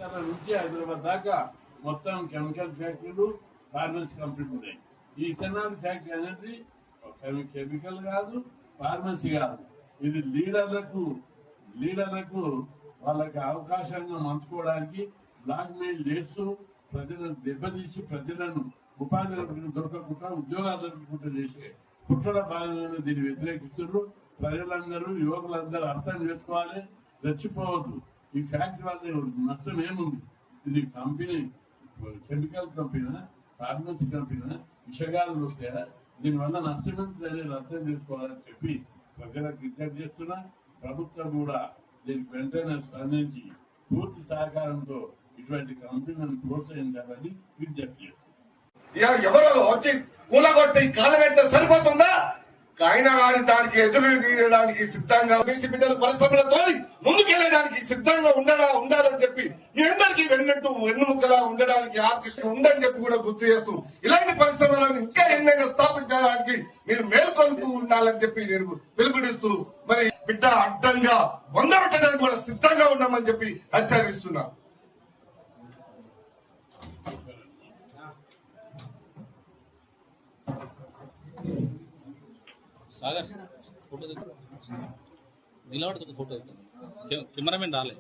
ఇక్కడ నుంచి హైదరాబాద్ దాకా మొత్తం కెమికల్ ఫ్యాక్టరీలు, ఫార్మసీ కంపెనీలు ఉన్నాయి. ఈ ఇథనాల్ ఫ్యాక్టరీ అనేది కెమికల్ కాదు, ఫార్మసీ కాదు. ఇది లీడర్లకు వాళ్ళకి అవకాశంగా మంచుకోవడానికి బ్లాక్ మెయిల్ చేస్తూ ప్రజలను దెబ్బతీసి ప్రజలను ఉపాధి దొరకకుండా ఉద్యోగాలు దొరకకుండా చేసే కుట్రల భాగంగా దీన్ని వ్యతిరేకిస్తున్నారు. ప్రజలందరూ యువకులందరూ అర్థం చేసుకోవాలి, రెచ్చిపోవద్దు. ఈ ఫ్యాక్టరీ వల్ల నష్టం ఏముంది? ఇది company chemical company, pharmacy company, విషగాలు వస్తాయా? దీనివల్ల నష్టం ఏంటి అనేది అర్థం చేసుకోవాలని చెప్పి ప్రజలకు విజ్ఞప్తి చేస్తున్నా. ప్రభుత్వం కూడా దీనికి వెంటనే స్పందించి పూర్తి సహకారంతో ఇటువంటి కంపెనీలను ప్రోత్సహించాలని విజ్ఞప్తి చేస్తున్నారు. ఎవరో వచ్చి కూలగొట్టి కాలు పెట్టే సరిపోతుందా? అయినా కానీ దానికి ఎదురు తీయడానికి సిద్ధంగా బీసీ బిడ్డలు పరిశ్రమలతో ముందుకెళ్ళడానికి సిద్ధంగా ఉండాలని చెప్పి మీ అందరికీ వెన్నుముకలా ఉండడానికి ఆకర్షణ ఉందని చెప్పి కూడా గుర్తు చేస్తూ ఇలాంటి పరిశ్రమలను ఇంకా ఎన్నైనా స్థాపించడానికి మీరు మేల్కొల్పు ఉండాలని చెప్పి నేను పిలుపునిస్తూ మరి బిడ్డ అడ్డంగా వందరొట్టడానికి కూడా సిద్ధంగా ఉన్నామని చెప్పి హెచ్చరిస్తున్నా. सागर फोटो निलबड़ फोटो कैमरामैन राले